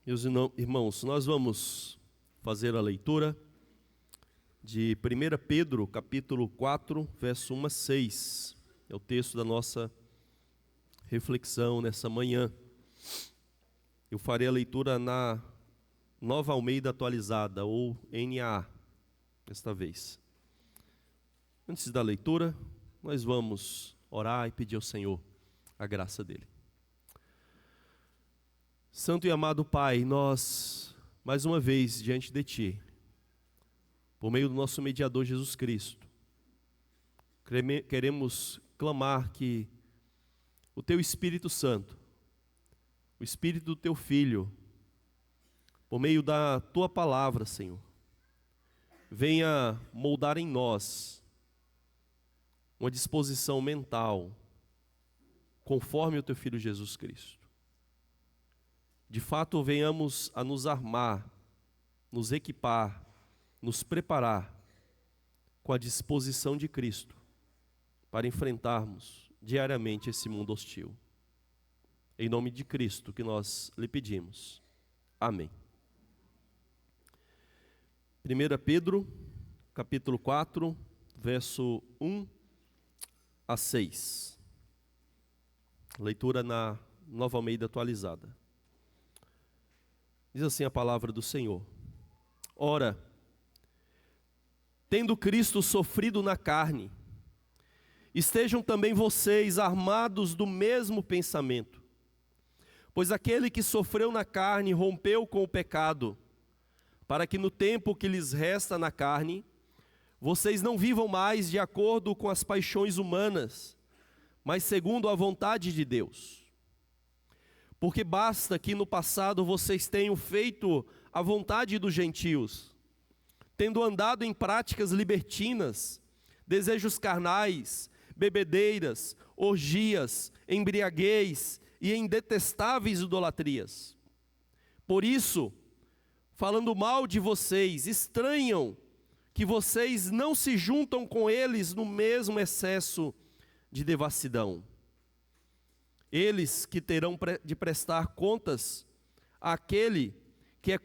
Meus irmãos, nós vamos fazer a leitura de 1 Pedro, capítulo 4, verso 1 a 6. É o texto da nossa reflexão nessa manhã. Eu farei a leitura na Nova Almeida Atualizada, ou NAA, desta vez. Antes da leitura, nós vamos orar e pedir ao Senhor a graça dele. Santo e amado Pai, nós, mais uma vez, diante de Ti, por meio do nosso mediador Jesus Cristo, queremos clamar que o Teu Espírito Santo, o Espírito do Teu Filho, por meio da Tua Palavra, Senhor, venha moldar em nós uma disposição mental, conforme o Teu Filho Jesus Cristo. De fato, venhamos a nos armar, nos equipar, nos preparar com a disposição de Cristo para enfrentarmos diariamente esse mundo hostil. Em nome de Cristo que nós lhe pedimos. Amém. 1 Pedro, capítulo 4, verso 1 a 6. Leitura na Nova Almeida Atualizada. Diz assim a palavra do Senhor: Ora, tendo Cristo sofrido na carne, estejam também vocês armados do mesmo pensamento. Pois aquele que sofreu na carne rompeu com o pecado, para que no tempo que lhes resta na carne, vocês não vivam mais de acordo com as paixões humanas, mas segundo a vontade de Deus. Porque basta que no passado vocês tenham feito a vontade dos gentios, tendo andado em práticas libertinas, desejos carnais, bebedeiras, orgias, embriaguez e em detestáveis idolatrias. Por isso, falando mal de vocês, estranham que vocês não se juntam com eles no mesmo excesso de devassidão. Eles que terão de prestar contas àquele que é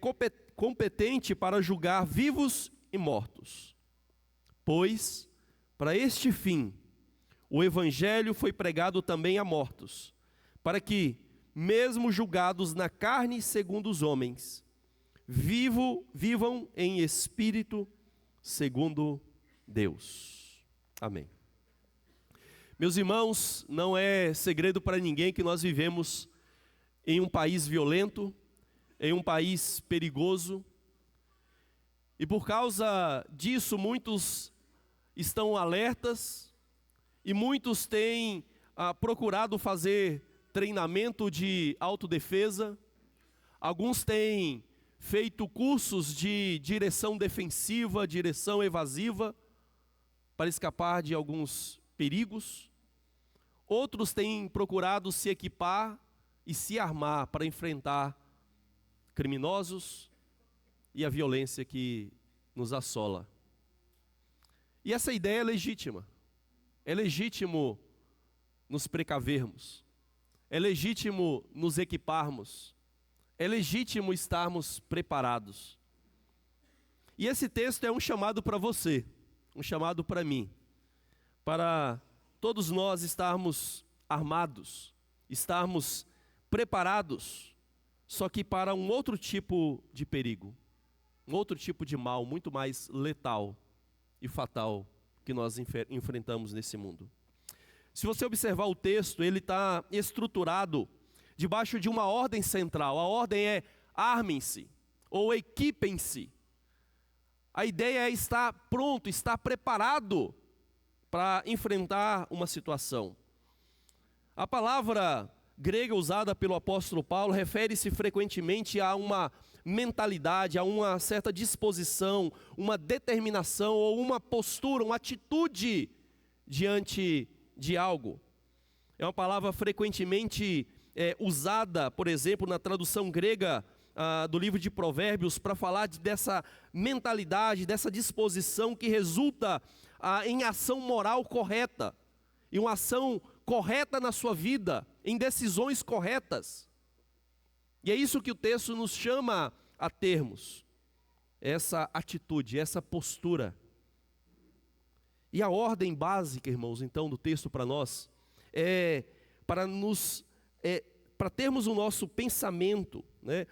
competente para julgar vivos e mortos. Pois, para este fim, o Evangelho foi pregado também a mortos, para que, mesmo julgados na carne segundo os homens, vivam em espírito segundo Deus. Amém. Meus irmãos, não é segredo para ninguém que nós vivemos em um país violento, em um país perigoso, e por causa disso muitos estão alertas e muitos têm procurado fazer treinamento de autodefesa. Alguns têm feito cursos de direção defensiva, direção evasiva, para escapar de alguns perigos. Outros têm procurado se equipar e se armar para enfrentar criminosos e a violência que nos assola. E essa ideia é legítima. É legítimo nos precavermos. É legítimo nos equiparmos. É legítimo estarmos preparados. E esse texto é um chamado para você, um chamado para mim, para todos nós estarmos armados, estarmos preparados, só que para um outro tipo de perigo, um outro tipo de mal muito mais letal e fatal que nós enfrentamos nesse mundo. Se você observar o texto, ele está estruturado debaixo de uma ordem central. A ordem é armem-se ou equipem-se. A ideia é estar pronto, estar preparado para enfrentar uma situação. A palavra grega usada pelo apóstolo Paulo refere-se frequentemente a uma mentalidade, a uma certa disposição, uma determinação ou uma postura, uma atitude diante de algo. É uma palavra frequentemente usada, por exemplo, na tradução grega do livro de Provérbios, para falar dessa mentalidade, dessa disposição que resulta em ação moral correta, em uma ação correta na sua vida, em decisões corretas. E é isso que o texto nos chama a termos, essa atitude, essa postura. E a ordem básica, irmãos, então, do texto para nós, para termos o nosso pensamento, né,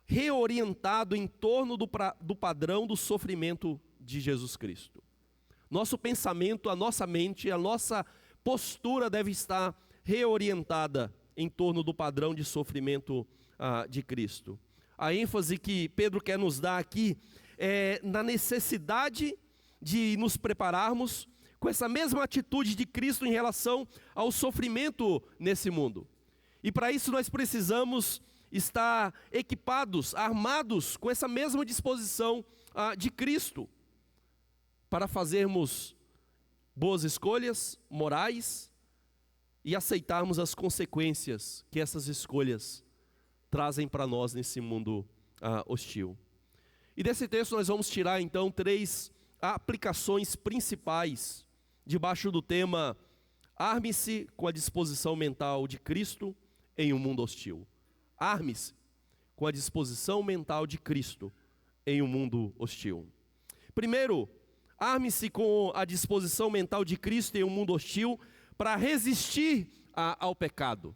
reorientado em torno do padrão do sofrimento de Jesus Cristo. Nosso pensamento, a nossa mente, a nossa postura deve estar reorientada em torno do padrão de sofrimento de Cristo. A ênfase que Pedro quer nos dar aqui é na necessidade de nos prepararmos com essa mesma atitude de Cristo em relação ao sofrimento nesse mundo. E para isso nós precisamos estar equipados, armados com essa mesma disposição de Cristo, para fazermos boas escolhas morais e aceitarmos as consequências que essas escolhas trazem para nós nesse mundo hostil. E desse texto nós vamos tirar então 3 aplicações principais debaixo do tema: arme-se com a disposição mental de Cristo em um mundo hostil. Arme-se com a disposição mental de Cristo em um mundo hostil. Primeiro, arme-se com a disposição mental de Cristo em um mundo hostil para resistir ao pecado.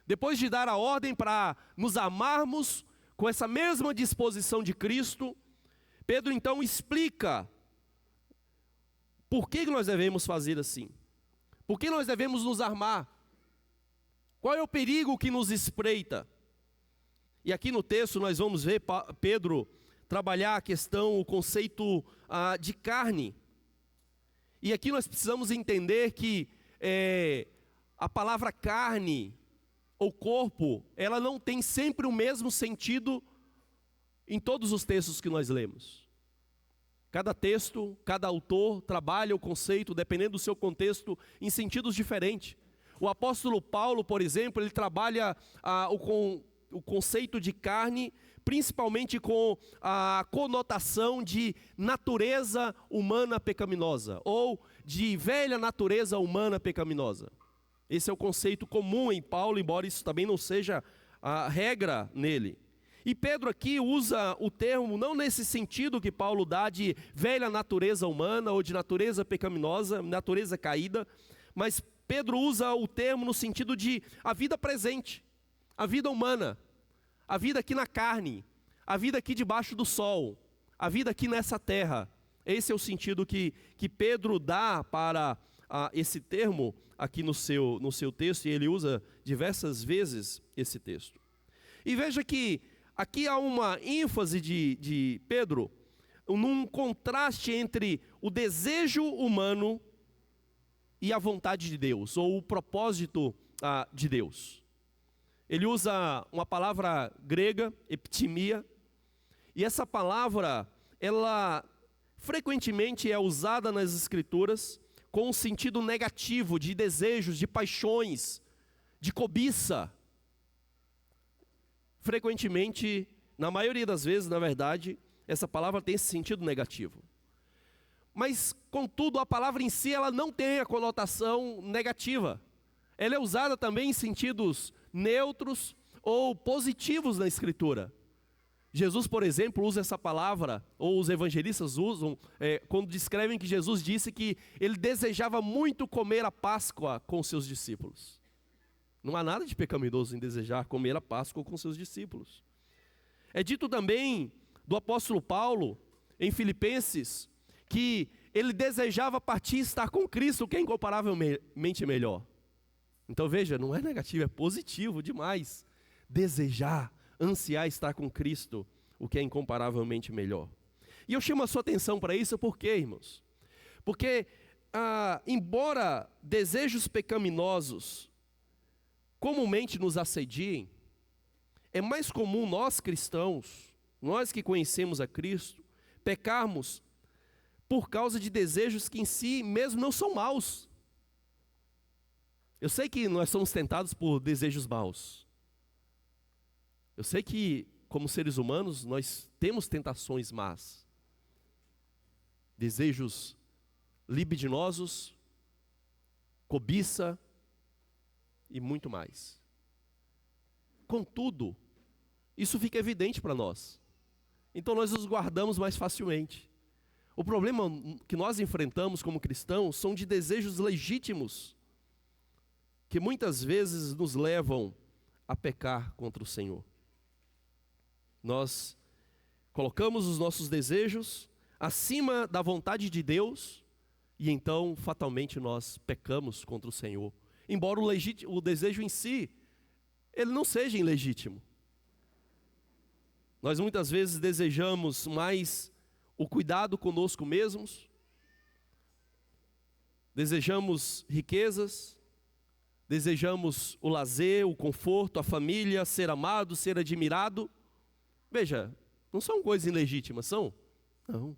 Depois de dar a ordem para nos armarmos com essa mesma disposição de Cristo, Pedro então explica por que nós devemos fazer assim. Por que nós devemos nos armar? Qual é o perigo que nos espreita? E aqui no texto nós vamos ver Pedro trabalhar a questão, o conceito de carne. E aqui nós precisamos entender que a palavra carne ou corpo, ela não tem sempre o mesmo sentido em todos os textos que nós lemos. Cada texto, cada autor trabalha o conceito, dependendo do seu contexto, em sentidos diferentes. O apóstolo Paulo, por exemplo, ele trabalha o conceito de carne, principalmente com a conotação de natureza humana pecaminosa, ou de velha natureza humana pecaminosa. Esse é o conceito comum em Paulo, embora isso também não seja a regra nele. E Pedro aqui usa o termo não nesse sentido que Paulo dá de velha natureza humana ou de natureza pecaminosa, natureza caída, mas Pedro usa o termo no sentido de a vida presente, a vida humana, a vida aqui na carne, a vida aqui debaixo do sol, a vida aqui nessa terra. Esse é o sentido que Pedro dá para esse termo aqui no seu texto, e ele usa diversas vezes esse texto. E veja que aqui há uma ênfase de Pedro, num contraste entre o desejo humano e a vontade de Deus, ou o propósito de Deus. Ele usa uma palavra grega, epitimia, e essa palavra, ela frequentemente é usada nas Escrituras com um sentido negativo, de desejos, de paixões, de cobiça. Frequentemente, na maioria das vezes, na verdade, essa palavra tem esse sentido negativo. Mas, contudo, a palavra em si, ela não tem a conotação negativa. Ela é usada também em sentidos neutros ou positivos na Escritura. Jesus, por exemplo, usa essa palavra, ou os evangelistas usam, quando descrevem que Jesus disse que ele desejava muito comer a Páscoa com seus discípulos. Não há nada de pecaminoso em desejar comer a Páscoa com seus discípulos. É dito também do apóstolo Paulo, em Filipenses, que ele desejava partir e estar com Cristo, que é incomparavelmente melhor. Então veja, não é negativo, é positivo demais. Desejar, ansiar estar com Cristo, o que é incomparavelmente melhor. E eu chamo a sua atenção para isso, por quê, irmãos? Porque, embora desejos pecaminosos comumente nos assediem, é mais comum nós cristãos, nós que conhecemos a Cristo, pecarmos por causa de desejos que em si mesmo não são maus. Eu sei que nós somos tentados por desejos maus. Eu sei que, como seres humanos, nós temos tentações más. Desejos libidinosos, cobiça e muito mais. Contudo, Isso fica evidente para nós. Então nós nos guardamos mais facilmente. O problema que nós enfrentamos como cristãos são de desejos legítimos, que muitas vezes nos levam a pecar contra o Senhor. Nós colocamos os nossos desejos acima da vontade de Deus, e então fatalmente nós pecamos contra o Senhor. Embora o desejo em si, ele não seja ilegítimo. Nós muitas vezes desejamos mais o cuidado conosco mesmos, desejamos riquezas, desejamos o lazer, o conforto, a família, ser amado, ser admirado. Veja, não são coisas ilegítimas, são? Não.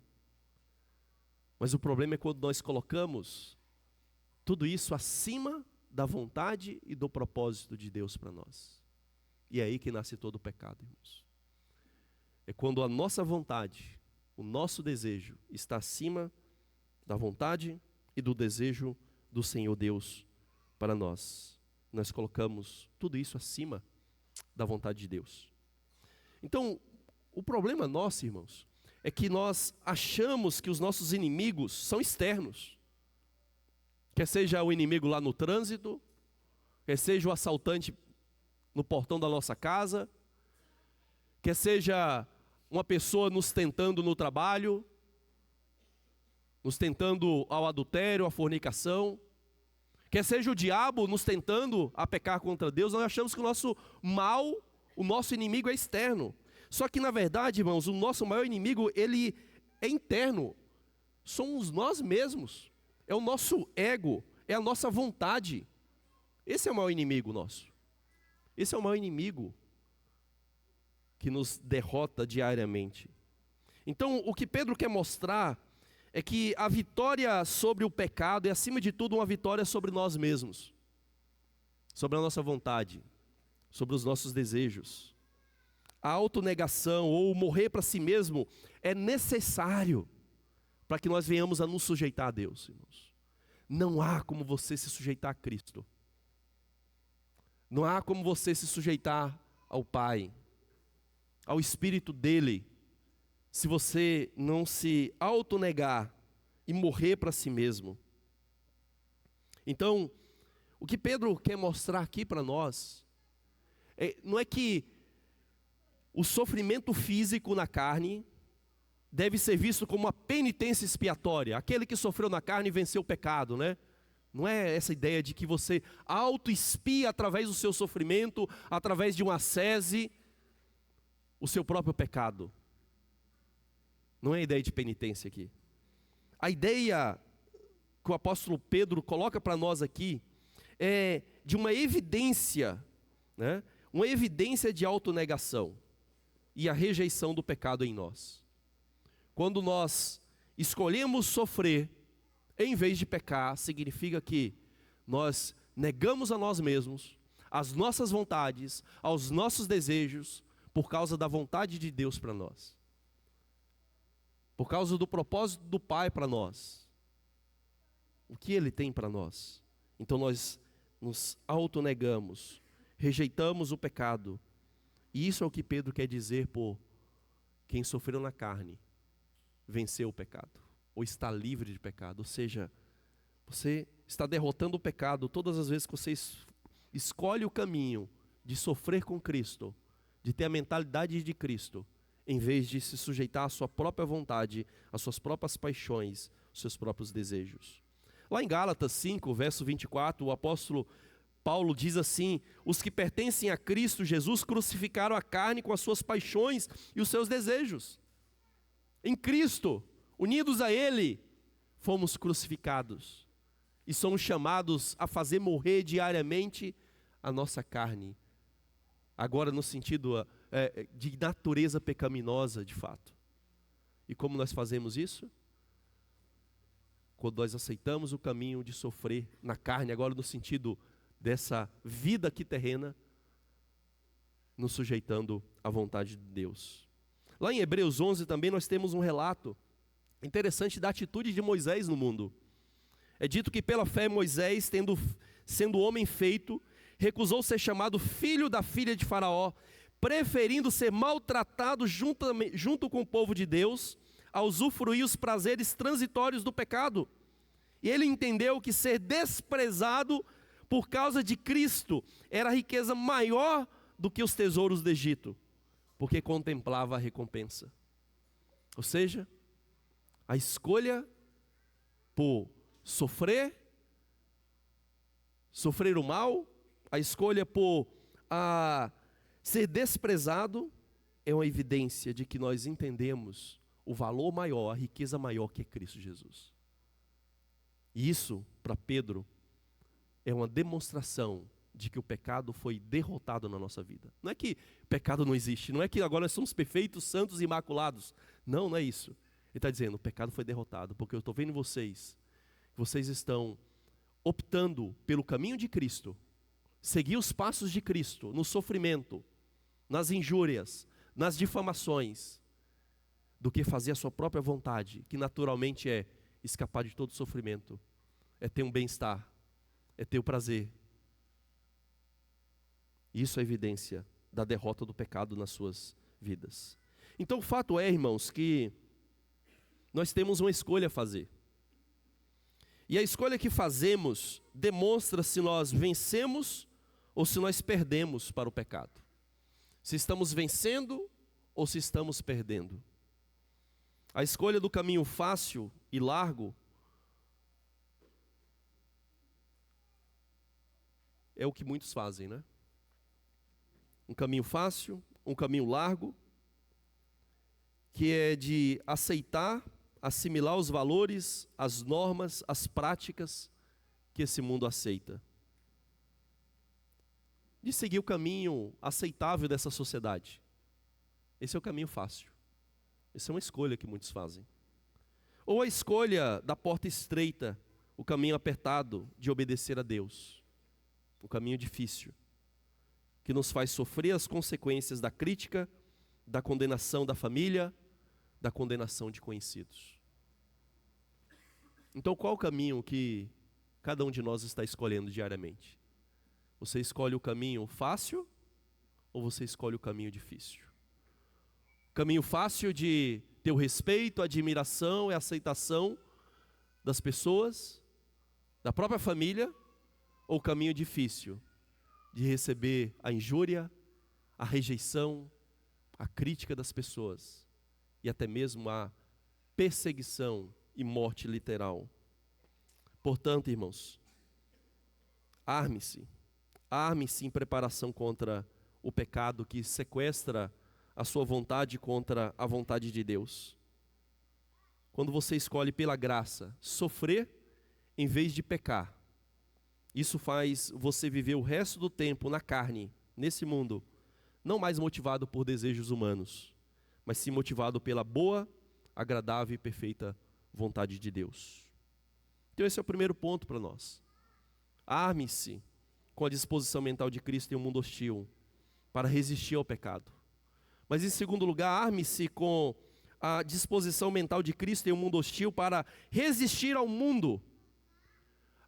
Mas o problema é quando nós colocamos tudo isso acima da vontade e do propósito de Deus para nós. E é aí que nasce todo o pecado, irmãos. É quando a nossa vontade, o nosso desejo está acima da vontade e do desejo do Senhor Deus para nós. Nós colocamos tudo isso acima da vontade de Deus. Então, o problema nosso, irmãos, é que nós achamos que os nossos inimigos são externos. Quer seja o inimigo lá no trânsito, quer seja o assaltante no portão da nossa casa, quer seja uma pessoa nos tentando no trabalho, nos tentando ao adultério, à fornicação, quer seja o diabo nos tentando a pecar contra Deus. Nós achamos que o nosso mal, o nosso inimigo é externo. Só que na verdade, irmãos, o nosso maior inimigo, ele é interno. Somos nós mesmos. É o nosso ego, é a nossa vontade. Esse é o maior inimigo nosso. Esse é o maior inimigo que nos derrota diariamente. Então, o que Pedro quer mostrar é que a vitória sobre o pecado é, acima de tudo, uma vitória sobre nós mesmos, sobre a nossa vontade, sobre os nossos desejos. A autonegação ou morrer para si mesmo é necessário para que nós venhamos a nos sujeitar a Deus, irmãos. Não há como você se sujeitar a Cristo. Não há como você se sujeitar ao Pai, ao Espírito dele, se você não se autonegar e morrer para si mesmo. Então, o que Pedro quer mostrar aqui para nós, não é que o sofrimento físico na carne deve ser visto como uma penitência expiatória. Aquele que sofreu na carne venceu o pecado, né? Não é essa ideia de que você auto-expia através do seu sofrimento, através de uma ascese, o seu próprio pecado. Não é a ideia de penitência aqui. A ideia que o apóstolo Pedro coloca para nós aqui é de uma evidência, né? Uma evidência de autonegação e a rejeição do pecado em nós. Quando nós escolhemos sofrer em vez de pecar, significa que nós negamos a nós mesmos, as nossas vontades, aos nossos desejos, por causa da vontade de Deus para nós, por causa do propósito do Pai para nós, o que Ele tem para nós. Então nós nos autonegamos, rejeitamos o pecado, e isso é o que Pedro quer dizer por quem sofreu na carne, venceu o pecado, ou está livre de pecado. Ou seja, você está derrotando o pecado todas as vezes que você escolhe o caminho de sofrer com Cristo, de ter a mentalidade de Cristo, em vez de se sujeitar à sua própria vontade, às suas próprias paixões, aos seus próprios desejos. Lá em Gálatas 5, verso 24, o apóstolo Paulo diz assim: os que pertencem a Cristo Jesus crucificaram a carne com as suas paixões e os seus desejos. Em Cristo, unidos a Ele, fomos crucificados e somos chamados a fazer morrer diariamente a nossa carne. Agora no sentido de natureza pecaminosa, de fato. E como nós fazemos isso? Quando nós aceitamos o caminho de sofrer na carne, agora no sentido dessa vida aqui terrena, nos sujeitando à vontade de Deus. Lá em Hebreus 11 também nós temos um relato interessante da atitude de Moisés no mundo. É dito que pela fé Moisés, sendo homem feito, recusou ser chamado filho da filha de Faraó, preferindo ser maltratado junto com o povo de Deus, a usufruir os prazeres transitórios do pecado. E ele entendeu que ser desprezado por causa de Cristo era a riqueza maior do que os tesouros do Egito, porque contemplava a recompensa. Ou seja, a escolha por sofrer o mal, a escolha por ser desprezado, é uma evidência de que nós entendemos o valor maior, a riqueza maior que é Cristo Jesus. E isso, para Pedro, é uma demonstração de que o pecado foi derrotado na nossa vida. Não é que o pecado não existe, não é que agora nós somos perfeitos, santos e imaculados. Não, não é isso. Ele está dizendo, o pecado foi derrotado, porque eu estou vendo vocês estão optando pelo caminho de Cristo, seguir os passos de Cristo, no sofrimento, nas injúrias, nas difamações, do que fazer a sua própria vontade, que naturalmente é escapar de todo sofrimento, é ter um bem-estar, é ter o prazer. Isso é evidência da derrota do pecado nas suas vidas. Então o fato é, irmãos, que nós temos uma escolha a fazer. E a escolha que fazemos demonstra se nós vencemos ou se nós perdemos para o pecado. Se estamos vencendo ou se estamos perdendo. A escolha do caminho fácil e largo é o que muitos fazem, né? Um caminho fácil, um caminho largo, que é de aceitar, assimilar os valores, as normas, as práticas que esse mundo aceita. De seguir o caminho aceitável dessa sociedade. Esse é o caminho fácil. Essa é uma escolha que muitos fazem. Ou a escolha da porta estreita, o caminho apertado de obedecer a Deus. O caminho difícil, que nos faz sofrer as consequências da crítica, da condenação da família, da condenação de conhecidos. Então qual o caminho que cada um de nós está escolhendo diariamente? Você escolhe o caminho fácil ou você escolhe o caminho difícil? O caminho fácil de ter o respeito, a admiração e a aceitação das pessoas, da própria família, ou o caminho difícil de receber a injúria, a rejeição, a crítica das pessoas e até mesmo a perseguição e morte literal. Portanto, irmãos, arme-se em preparação contra o pecado que sequestra a sua vontade contra a vontade de Deus. Quando você escolhe pela graça sofrer em vez de pecar, isso faz você viver o resto do tempo na carne, nesse mundo, não mais motivado por desejos humanos, mas sim motivado pela boa, agradável e perfeita vontade de Deus. Então esse é o primeiro ponto para nós. Arme-se com a disposição mental de Cristo em um mundo hostil, para resistir ao pecado. Mas em segundo lugar, arme-se com a disposição mental de Cristo em um mundo hostil para resistir ao mundo.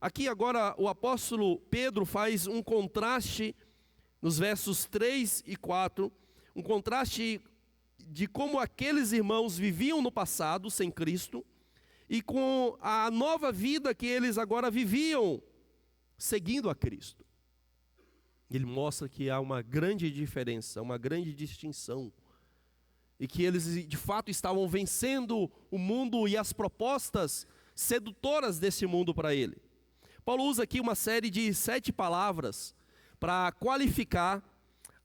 Aqui agora o apóstolo Pedro faz um contraste nos versos 3 e 4, um contraste de como aqueles irmãos viviam no passado sem Cristo e com a nova vida que eles agora viviam seguindo a Cristo. Ele mostra que há uma grande diferença, uma grande distinção, e que eles de fato estavam vencendo o mundo e as propostas sedutoras desse mundo para ele. Paulo usa aqui uma série de 7 palavras para qualificar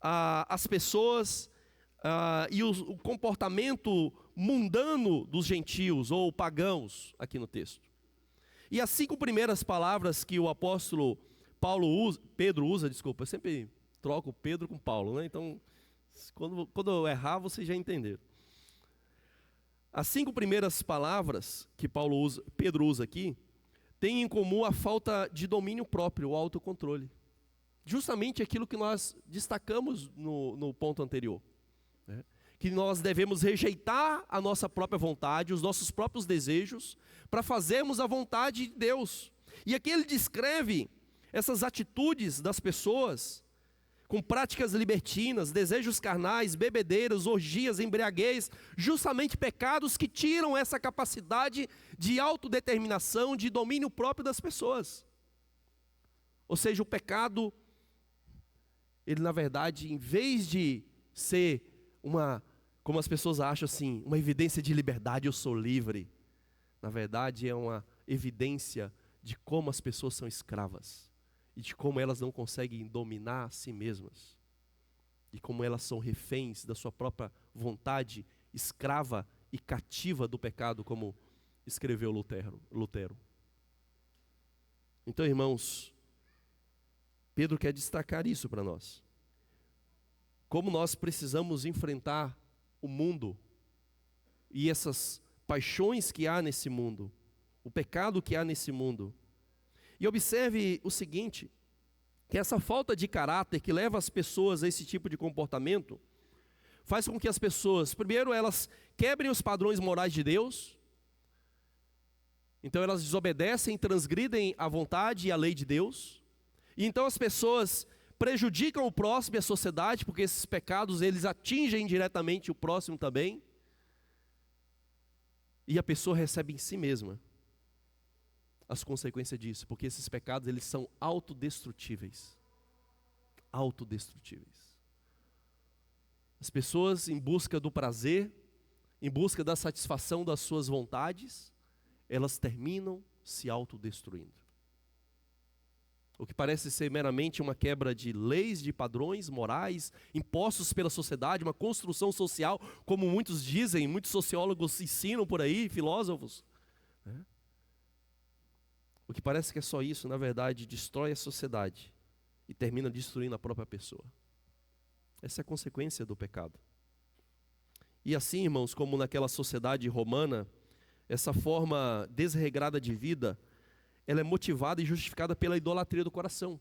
as pessoas e o comportamento mundano dos gentios ou pagãos aqui no texto. E as 5 primeiras palavras que o apóstolo Pedro usa, eu sempre troco Pedro com Paulo, né? Então, quando eu errar, vocês já entenderam. As 5 primeiras palavras que Pedro usa aqui, têm em comum a falta de domínio próprio, o autocontrole. Justamente aquilo que nós destacamos no ponto anterior, né? Que nós devemos rejeitar a nossa própria vontade, os nossos próprios desejos, para fazermos a vontade de Deus. E aqui ele descreve essas atitudes das pessoas com práticas libertinas, desejos carnais, bebedeiras, orgias, embriaguez, justamente pecados que tiram essa capacidade de autodeterminação, de domínio próprio das pessoas. Ou seja, o pecado, ele na verdade, em vez de ser como as pessoas acham assim, uma evidência de liberdade, eu sou livre, na verdade é uma evidência de como as pessoas são escravas. E de como elas não conseguem dominar a si mesmas. De como elas são reféns da sua própria vontade, escrava e cativa do pecado, como escreveu Lutero. Então, irmãos, Pedro quer destacar isso para nós. Como nós precisamos enfrentar o mundo e essas paixões que há nesse mundo, o pecado que há nesse mundo. E observe o seguinte, que essa falta de caráter que leva as pessoas a esse tipo de comportamento, faz com que as pessoas, primeiro, elas quebrem os padrões morais de Deus, então elas desobedecem, transgridem a vontade e a lei de Deus, e então as pessoas prejudicam o próximo e a sociedade, porque esses pecados, eles atingem diretamente o próximo também, e a pessoa recebe em si mesma as consequências disso, porque esses pecados, eles são autodestrutíveis. Autodestrutíveis. As pessoas em busca do prazer, em busca da satisfação das suas vontades, elas terminam se autodestruindo. O que parece ser meramente uma quebra de leis, de padrões morais, impostos pela sociedade, uma construção social, como muitos dizem, muitos sociólogos ensinam por aí, filósofos, né? O que parece que é só isso, na verdade, destrói a sociedade e termina destruindo a própria pessoa. Essa é a consequência do pecado. E assim, irmãos, como naquela sociedade romana, essa forma desregrada de vida, ela é motivada e justificada pela idolatria do coração.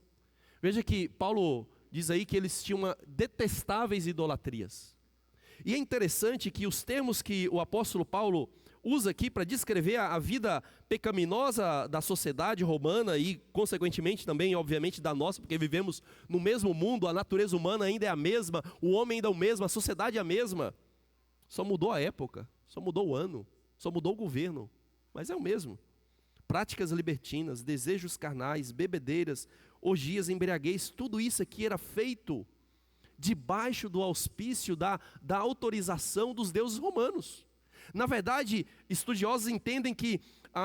Veja que Paulo diz aí que eles tinham detestáveis idolatrias. E é interessante que os termos que o apóstolo Paulo usa aqui para descrever a vida pecaminosa da sociedade romana e, consequentemente, também, obviamente, da nossa, porque vivemos no mesmo mundo, a natureza humana ainda é a mesma, o homem ainda é o mesmo, a sociedade é a mesma. Só mudou a época, só mudou o ano, só mudou o governo, mas é o mesmo. Práticas libertinas, desejos carnais, bebedeiras, orgias, embriaguez, tudo isso aqui era feito debaixo do auspício da autorização dos deuses romanos. Na verdade, estudiosos entendem que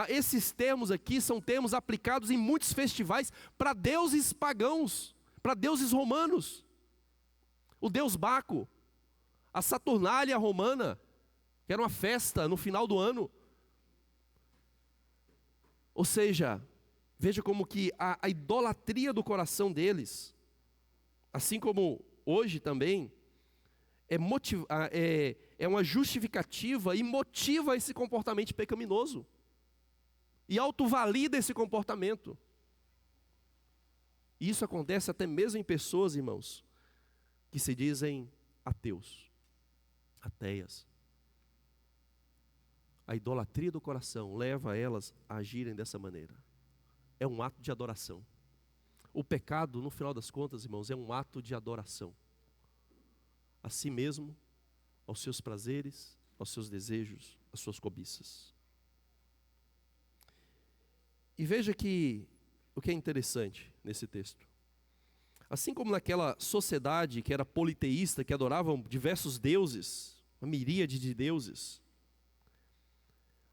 esses termos aqui são termos aplicados em muitos festivais para deuses pagãos, para deuses romanos. O deus Baco, a Saturnália romana, que era uma festa no final do ano. Ou seja, veja como que a idolatria do coração deles, assim como hoje também, é uma justificativa e motiva esse comportamento pecaminoso. E autovalida esse comportamento. E isso acontece até mesmo em pessoas, irmãos, que se dizem ateus, ateias. A idolatria do coração leva elas a agirem dessa maneira. É um ato de adoração. O pecado, no final das contas, irmãos, é um ato de adoração. A si mesmo, aos seus prazeres, aos seus desejos, às suas cobiças. E veja que o que é interessante nesse texto. Assim como naquela sociedade que era politeísta, que adoravam diversos deuses, uma miríade de deuses,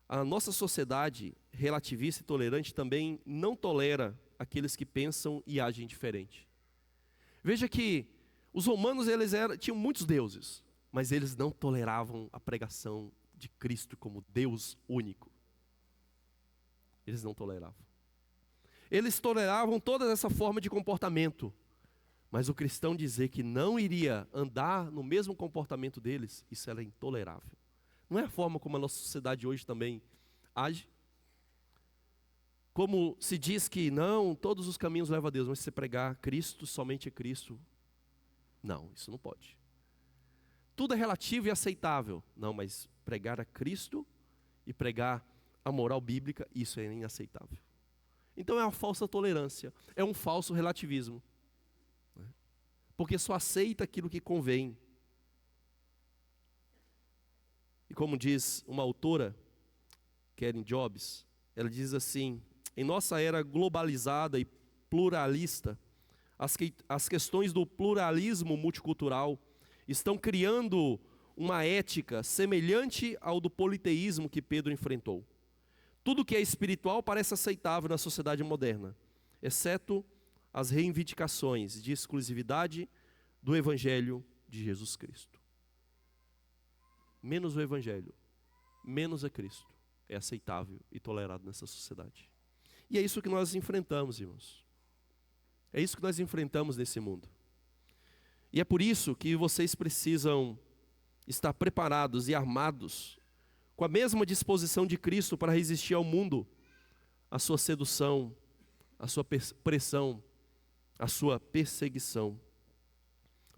a nossa sociedade relativista e tolerante também não tolera aqueles que pensam e agem diferente. Veja que os romanos tinham muitos deuses, mas eles não toleravam a pregação de Cristo como Deus único. Eles não toleravam. Eles toleravam toda essa forma de comportamento, mas o cristão dizer que não iria andar no mesmo comportamento deles, isso era intolerável. Não é a forma como a nossa sociedade hoje também age? Como se diz que não, todos os caminhos levam a Deus, mas se você pregar Cristo, somente é Cristo, não, isso não pode. Tudo é relativo e aceitável. Não, mas pregar a Cristo e pregar a moral bíblica, isso é inaceitável. Então é uma falsa tolerância, é um falso relativismo. porque só aceita aquilo que convém. E como diz uma autora, Karen Jobs, ela diz assim: em nossa era globalizada e pluralista, as questões do pluralismo multicultural estão criando uma ética semelhante ao do politeísmo que Pedro enfrentou. Tudo que é espiritual parece aceitável na sociedade moderna, exceto as reivindicações de exclusividade do Evangelho de Jesus Cristo. Menos o Evangelho, menos a Cristo, é aceitável e tolerado nessa sociedade. E é isso que nós enfrentamos, irmãos. É isso que nós enfrentamos nesse mundo. E é por isso que vocês precisam estar preparados e armados com a mesma disposição de Cristo para resistir ao mundo, à sua sedução, à sua pressão, à sua perseguição.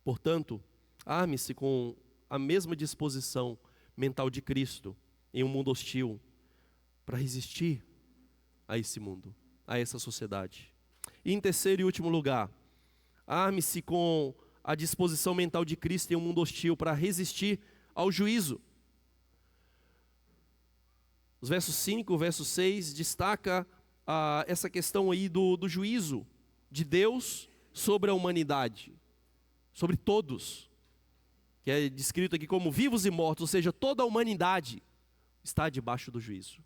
Portanto, arme-se com a mesma disposição mental de Cristo em um mundo hostil para resistir a esse mundo, a essa sociedade. E em terceiro e último lugar, arme-se com a disposição mental de Cristo em um mundo hostil para resistir ao juízo. Os versos 5 e o verso 6 destaca essa questão aí do juízo de Deus sobre a humanidade, sobre todos, que é descrito aqui como vivos e mortos, ou seja, toda a humanidade está debaixo do juízo.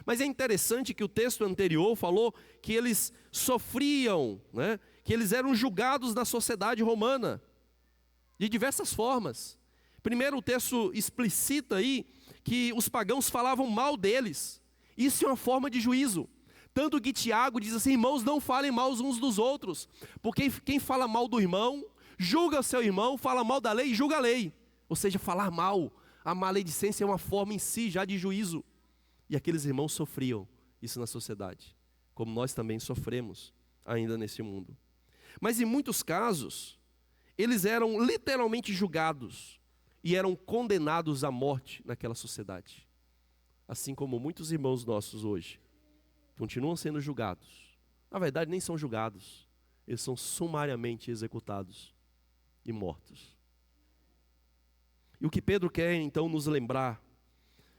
Mas é interessante que o texto anterior falou que eles sofriam, né? Que eles eram julgados na sociedade romana, de diversas formas. Primeiro, o texto explicita aí que os pagãos falavam mal deles. Isso é uma forma de juízo. Tanto que Tiago diz assim: irmãos, não falem mal uns dos outros, porque quem fala mal do irmão, julga seu irmão, fala mal da lei e julga a lei. Ou seja, falar mal, a maledicência é uma forma em si já de juízo. E aqueles irmãos sofriam isso na sociedade, como nós também sofremos ainda nesse mundo. Mas em muitos casos, eles eram literalmente julgados e eram condenados à morte naquela sociedade. Assim como muitos irmãos nossos hoje continuam sendo julgados. Na verdade, nem são julgados, eles são sumariamente executados e mortos. E o que Pedro quer então nos lembrar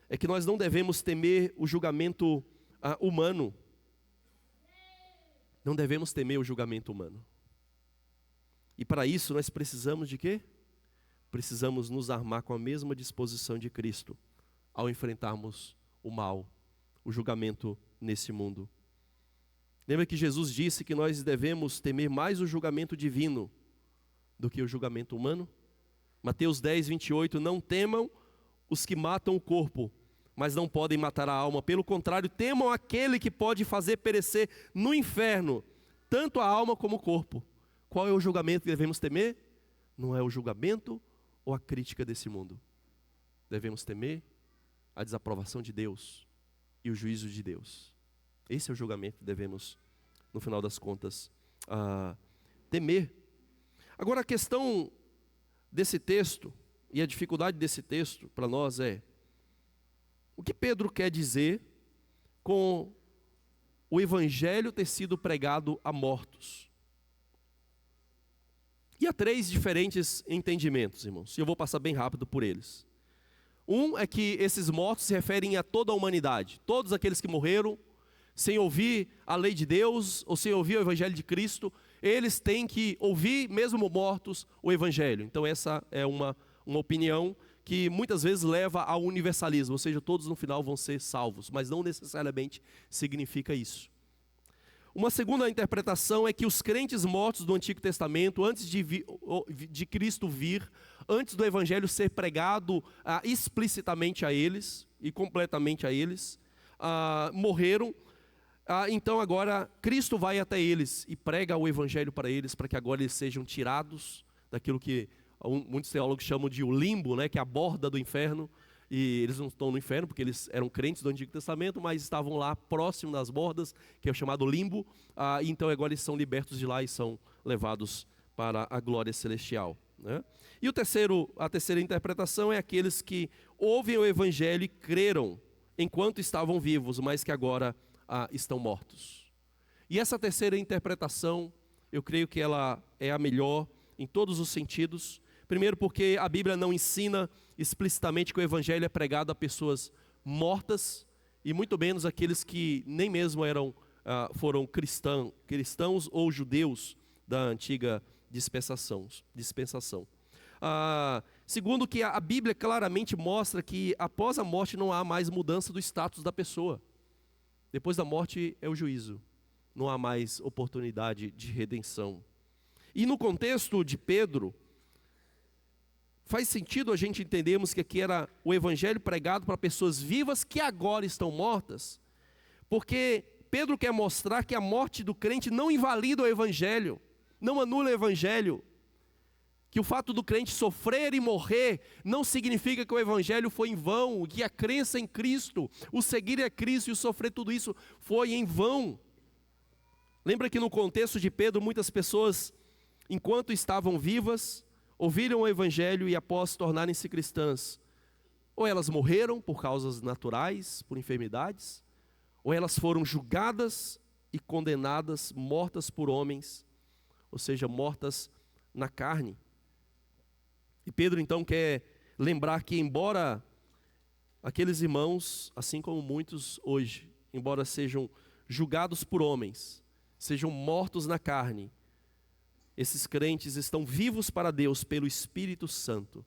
é que nós não devemos temer o julgamento humano. Não devemos temer o julgamento humano. E para isso nós precisamos de quê? Precisamos nos armar com a mesma disposição de Cristo ao enfrentarmos o mal, o julgamento nesse mundo. Lembra que Jesus disse que nós devemos temer mais o julgamento divino do que o julgamento humano? Mateus 10, 28, não temam os que matam o corpo, mas não podem matar a alma. Pelo contrário, temam aquele que pode fazer perecer no inferno tanto a alma como o corpo. Qual é o julgamento que devemos temer? Não é o julgamento ou a crítica desse mundo. Devemos temer a desaprovação de Deus e o juízo de Deus. Esse é o julgamento que devemos, no final das contas, temer. Agora a questão desse texto e a dificuldade desse texto para nós é: o que Pedro quer dizer com o evangelho ter sido pregado a mortos? E há três diferentes entendimentos, irmãos, e eu vou passar bem rápido por eles. Um é que esses mortos se referem a toda a humanidade, todos aqueles que morreram sem ouvir a lei de Deus ou sem ouvir o evangelho de Cristo, eles têm que ouvir, mesmo mortos, o evangelho. Então essa é uma opinião que muitas vezes leva ao universalismo, ou seja, todos no final vão ser salvos, mas não necessariamente significa isso. Uma segunda interpretação é que os crentes mortos do Antigo Testamento, antes de Cristo vir, antes do Evangelho ser pregado explicitamente a eles e completamente a eles, morreram. Então agora Cristo vai até eles e prega o Evangelho para eles, para que agora eles sejam tirados daquilo que muitos teólogos chamam de o limbo, né, que é a borda do inferno. E eles não estão no inferno, porque eles eram crentes do Antigo Testamento, mas estavam lá próximo das bordas, que é o chamado limbo. Então agora eles são libertos de lá e são levados para a glória celestial, né? E a terceira interpretação é aqueles que ouvem o Evangelho e creram enquanto estavam vivos, mas que agora estão mortos. E essa terceira interpretação, eu creio que ela é a melhor em todos os sentidos. Primeiro, porque a Bíblia não ensina explicitamente que o evangelho é pregado a pessoas mortas, e muito menos aqueles que nem mesmo foram cristãos ou judeus da antiga dispensação. Segundo, que a Bíblia claramente mostra que após a morte não há mais mudança do status da pessoa. Depois da morte é o juízo, não há mais oportunidade de redenção. E no contexto de Pedro, faz sentido a gente entendermos que aqui era o evangelho pregado para pessoas vivas que agora estão mortas, porque Pedro quer mostrar que a morte do crente não invalida o evangelho, não anula o evangelho, que o fato do crente sofrer e morrer não significa que o evangelho foi em vão, que a crença em Cristo, o seguir a Cristo e o sofrer tudo isso foi em vão. Lembra que no contexto de Pedro, muitas pessoas, enquanto estavam vivas, ouviram o evangelho e após tornarem-se cristãs, ou elas morreram por causas naturais, por enfermidades, ou elas foram julgadas e condenadas, mortas por homens, ou seja, mortas na carne. E Pedro então quer lembrar que embora aqueles irmãos, assim como muitos hoje, embora sejam julgados por homens, sejam mortos na carne, esses crentes estão vivos para Deus pelo Espírito Santo.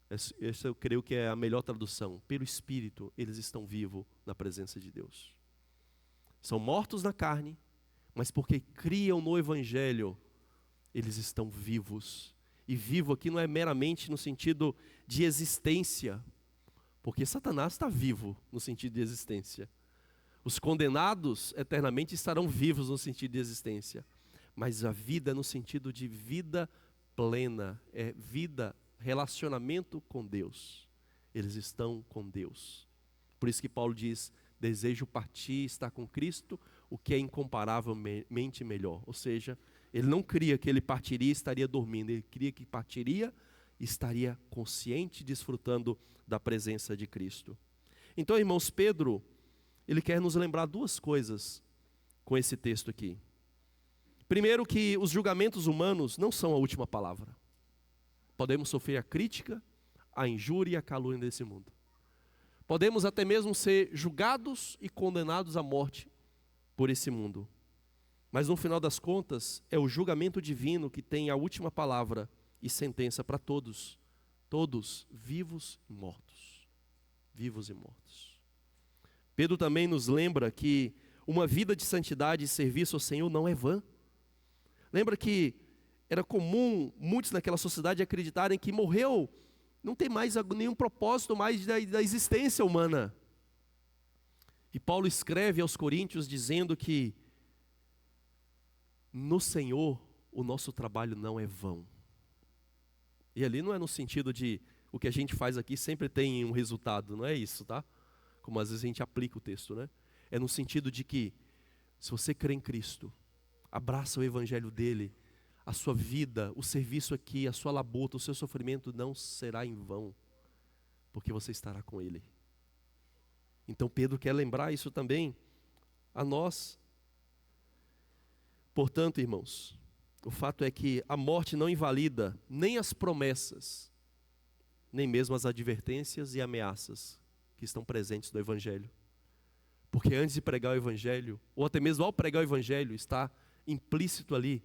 Essa eu creio que é a melhor tradução. Pelo Espírito, eles estão vivos na presença de Deus. São mortos na carne, mas porque criam no Evangelho, eles estão vivos. E vivo aqui não é meramente no sentido de existência, porque Satanás está vivo no sentido de existência. Os condenados eternamente estarão vivos no sentido de existência. Mas a vida no sentido de vida plena, é vida, relacionamento com Deus. Eles estão com Deus. Por isso que Paulo diz, desejo partir, estar com Cristo, o que é incomparavelmente melhor. Ou seja, ele não cria que ele partiria e estaria dormindo, ele cria que partiria e estaria consciente, desfrutando da presença de Cristo. Então, irmãos, Pedro, ele quer nos lembrar duas coisas com esse texto aqui. Primeiro, que os julgamentos humanos não são a última palavra. Podemos sofrer a crítica, a injúria e a calúnia desse mundo. Podemos até mesmo ser julgados e condenados à morte por esse mundo. Mas no final das contas, é o julgamento divino que tem a última palavra e sentença para todos. Todos, vivos e mortos. Vivos e mortos. Pedro também nos lembra que uma vida de santidade e serviço ao Senhor não é vã. Lembra que era comum muitos naquela sociedade acreditarem que morreu, não tem mais nenhum propósito mais da existência humana. E Paulo escreve aos Coríntios dizendo que no Senhor o nosso trabalho não é vão. E ali não é no sentido de o que a gente faz aqui sempre tem um resultado, não é isso, tá? Como às vezes a gente aplica o texto, né? É no sentido de que se você crê em Cristo, abraça o evangelho dele, a sua vida, o serviço aqui, a sua labuta, o seu sofrimento não será em vão, porque você estará com ele. Então Pedro quer lembrar isso também a nós. Portanto, irmãos, o fato é que a morte não invalida nem as promessas, nem mesmo as advertências e ameaças que estão presentes no evangelho. Porque antes de pregar o evangelho, ou até mesmo ao pregar o evangelho, está implícito ali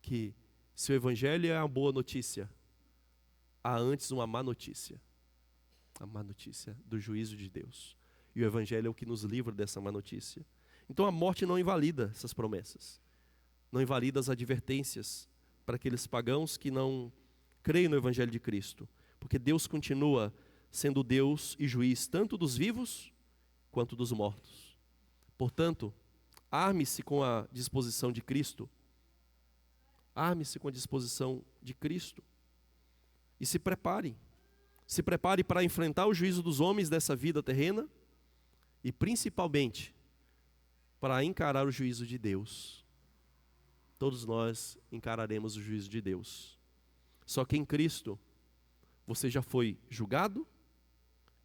que se o evangelho é uma boa notícia, há antes uma má notícia. A má notícia do juízo de Deus. E o evangelho é o que nos livra dessa má notícia. Então a morte não invalida essas promessas. Não invalida as advertências para aqueles pagãos que não creem no evangelho de Cristo. Porque Deus continua sendo Deus e juiz tanto dos vivos quanto dos mortos. Portanto, arme-se com a disposição de Cristo. Arme-se com a disposição de Cristo. E se prepare. Se prepare para enfrentar o juízo dos homens dessa vida terrena. E principalmente, para encarar o juízo de Deus. Todos nós encararemos o juízo de Deus. Só que em Cristo, você já foi julgado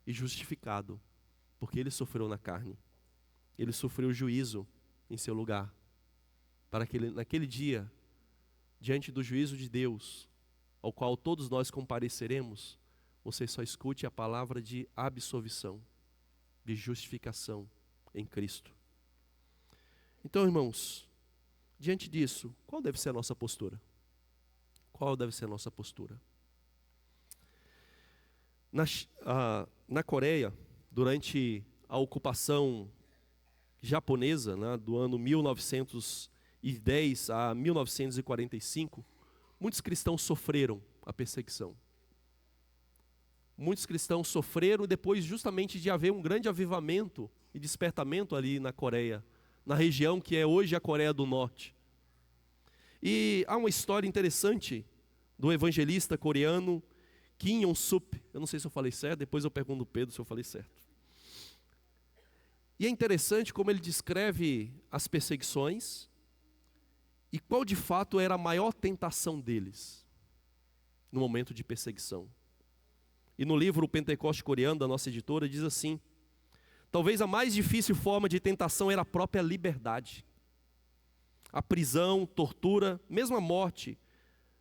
e justificado. Porque Ele sofreu na carne. Ele sofreu o juízo em seu lugar. Para que naquele dia diante do juízo de Deus, ao qual todos nós compareceremos, você só escute a palavra de absolvição, de justificação em Cristo. Então, irmãos, diante disso, qual deve ser a nossa postura? Qual deve ser a nossa postura? Na Coreia, durante a ocupação japonesa, né, do ano 1910 a 1945, muitos cristãos sofreram a perseguição. Muitos cristãos sofreram depois justamente de haver um grande avivamento e despertamento ali na Coreia, na região que é hoje a Coreia do Norte. E há uma história interessante do evangelista coreano Kim Yong-sup. Eu não sei se eu falei certo, depois eu pergunto ao Pedro se eu falei certo. E é interessante como ele descreve as perseguições e qual de fato era a maior tentação deles no momento de perseguição. E no livro O Pentecoste Coreano, da nossa editora, diz assim: talvez a mais difícil forma de tentação era a própria liberdade. A prisão, tortura, mesmo a morte,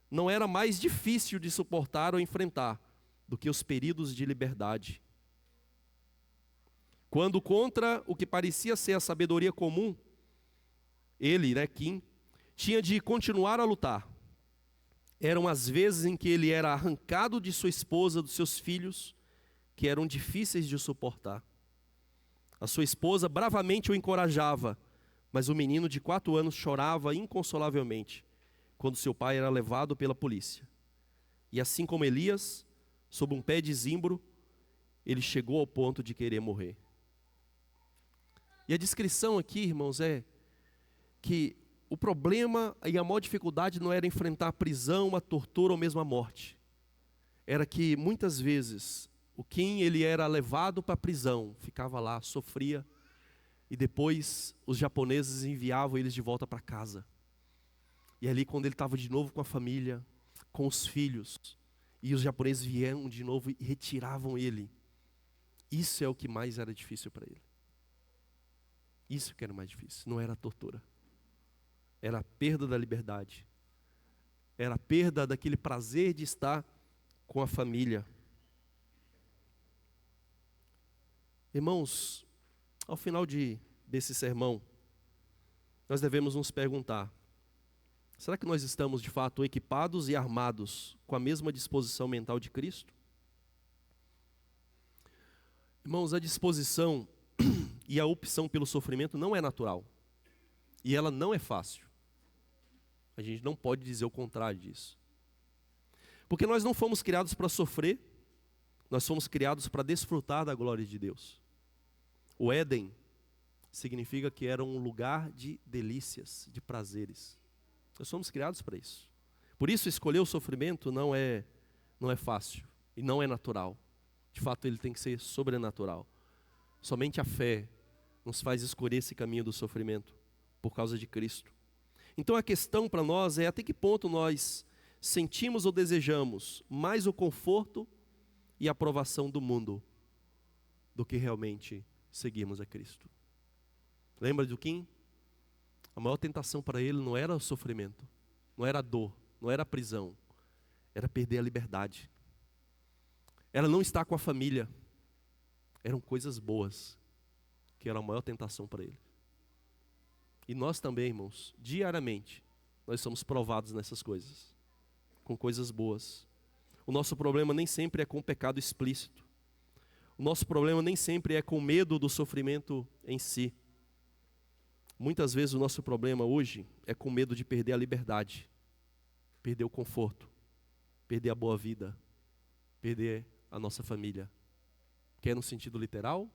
não era mais difícil de suportar ou enfrentar do que os períodos de liberdade. Quando contra o que parecia ser a sabedoria comum, ele, Kim, tinha de continuar a lutar. Eram as vezes em que ele era arrancado de sua esposa, dos seus filhos, que eram difíceis de suportar. A sua esposa bravamente o encorajava, mas o menino de 4 anos chorava inconsolavelmente quando seu pai era levado pela polícia. E assim como Elias, sob um pé de zimbro, ele chegou ao ponto de querer morrer. E a descrição aqui, irmãos, é que o problema e a maior dificuldade não era enfrentar a prisão, a tortura ou mesmo a morte. Era que muitas vezes o Kim, ele era levado para a prisão, ficava lá, sofria, e depois os japoneses enviavam eles de volta para casa. E ali quando ele estava de novo com a família, com os filhos, e os japoneses vieram de novo e retiravam ele. Isso é o que mais era difícil para ele. Isso que era mais difícil, não era a tortura. Era a perda da liberdade. Era a perda daquele prazer de estar com a família. Irmãos, ao final desse sermão, nós devemos nos perguntar: será que nós estamos de fato equipados e armados com a mesma disposição mental de Cristo? Irmãos, a disposição e a opção pelo sofrimento não é natural. E ela não é fácil. A gente não pode dizer o contrário disso. Porque nós não fomos criados para sofrer, nós fomos criados para desfrutar da glória de Deus. O Éden significa que era um lugar de delícias, de prazeres. Nós somos criados para isso. Por isso, escolher o sofrimento não é fácil e não é natural. De fato, ele tem que ser sobrenatural. Somente a fé nos faz escolher esse caminho do sofrimento por causa de Cristo. Então a questão para nós é até que ponto nós sentimos ou desejamos mais o conforto e a aprovação do mundo do que realmente seguirmos a Cristo. Lembra do Kim? A maior tentação para ele não era o sofrimento, não era a dor, não era a prisão, era perder a liberdade. Era não estar com a família. Eram coisas boas que eram a maior tentação para ele. E nós também, irmãos, diariamente, nós somos provados nessas coisas, com coisas boas. O nosso problema nem sempre é com o pecado explícito. O nosso problema nem sempre é com medo do sofrimento em si. Muitas vezes o nosso problema hoje é com medo de perder a liberdade, perder o conforto, perder a boa vida, perder a nossa família. Quer no sentido literal,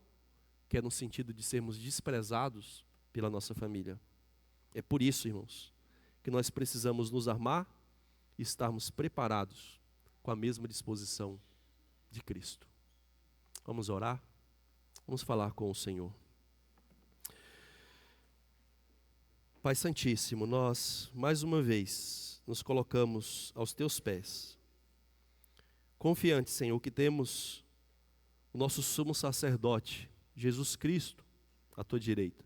quer no sentido de sermos desprezados pela nossa família. É por isso, irmãos, que nós precisamos nos armar e estarmos preparados com a mesma disposição de Cristo. Vamos orar? Vamos falar com o Senhor. Pai Santíssimo, nós, mais uma vez, nos colocamos aos Teus pés, confiantes, Senhor, que temos o nosso sumo sacerdote, Jesus Cristo, à Tua direita.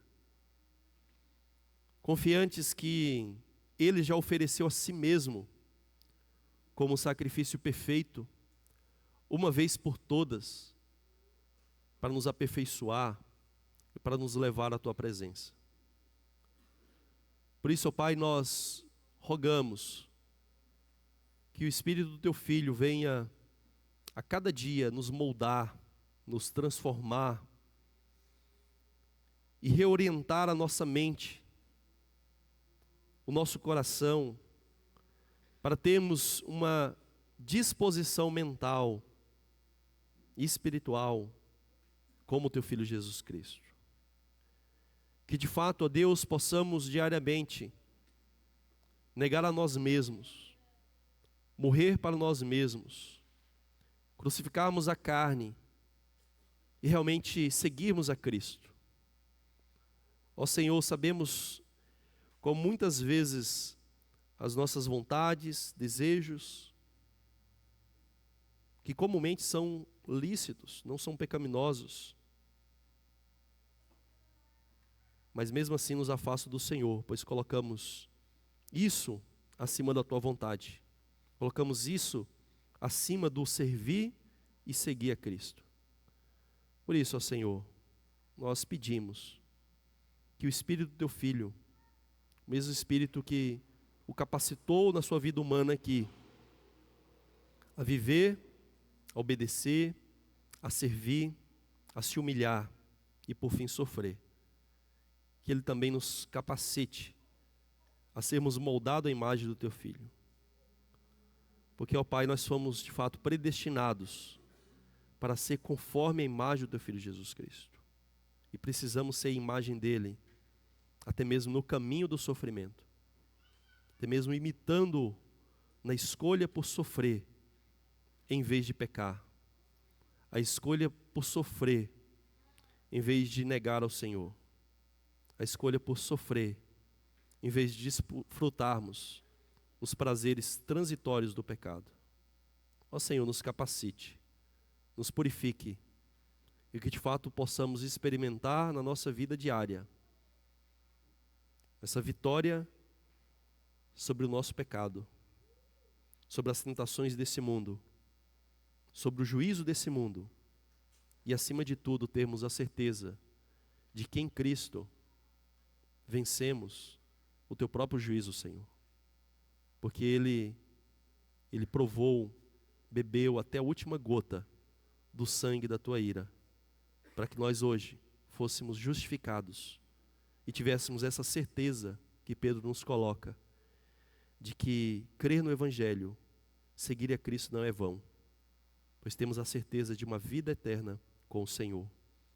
Confiantes que Ele já ofereceu a si mesmo como sacrifício perfeito, uma vez por todas, para nos aperfeiçoar e para nos levar à tua presença. Por isso, ó Pai, nós rogamos que o Espírito do teu Filho venha a cada dia nos moldar, nos transformar e reorientar a nossa mente, o nosso coração, para termos uma disposição mental e espiritual como o teu Filho Jesus Cristo. Que de fato, ó Deus, possamos diariamente negar a nós mesmos, morrer para nós mesmos, crucificarmos a carne e realmente seguirmos a Cristo. Ó Senhor, sabemos como muitas vezes as nossas vontades, desejos, que comumente são lícitos, não são pecaminosos, mas mesmo assim nos afasta do Senhor, pois colocamos isso acima da tua vontade, colocamos isso acima do servir e seguir a Cristo. Por isso, ó Senhor, nós pedimos que o Espírito do teu Filho, o mesmo Espírito que o capacitou na sua vida humana aqui, a viver, a obedecer, a servir, a se humilhar e por fim sofrer, que Ele também nos capacite a sermos moldados à imagem do teu Filho. Porque, ó Pai, nós fomos de fato predestinados para ser conforme a imagem do teu Filho Jesus Cristo. E precisamos ser a imagem dele, até mesmo no caminho do sofrimento, até mesmo imitando na escolha por sofrer, em vez de pecar, a escolha por sofrer, em vez de negar ao Senhor, a escolha por sofrer, em vez de desfrutarmos os prazeres transitórios do pecado. Ó Senhor, nos capacite, nos purifique, e que de fato possamos experimentar na nossa vida diária essa vitória sobre o nosso pecado, sobre as tentações desse mundo, sobre o juízo desse mundo, e acima de tudo termos a certeza de que em Cristo vencemos o teu próprio juízo, Senhor, porque Ele provou, bebeu até a última gota do sangue da tua ira, para que nós hoje fôssemos justificados e tivéssemos essa certeza que Pedro nos coloca, de que crer no Evangelho, seguir a Cristo não é vão, pois temos a certeza de uma vida eterna com o Senhor.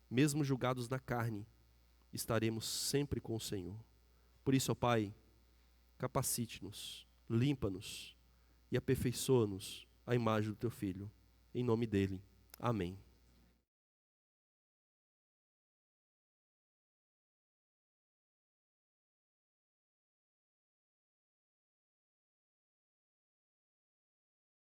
Mesmo julgados na carne, estaremos sempre com o Senhor. Por isso, ó Pai, capacite-nos, limpa-nos e aperfeiçoa-nos à imagem do teu Filho. Em nome dele. Amém.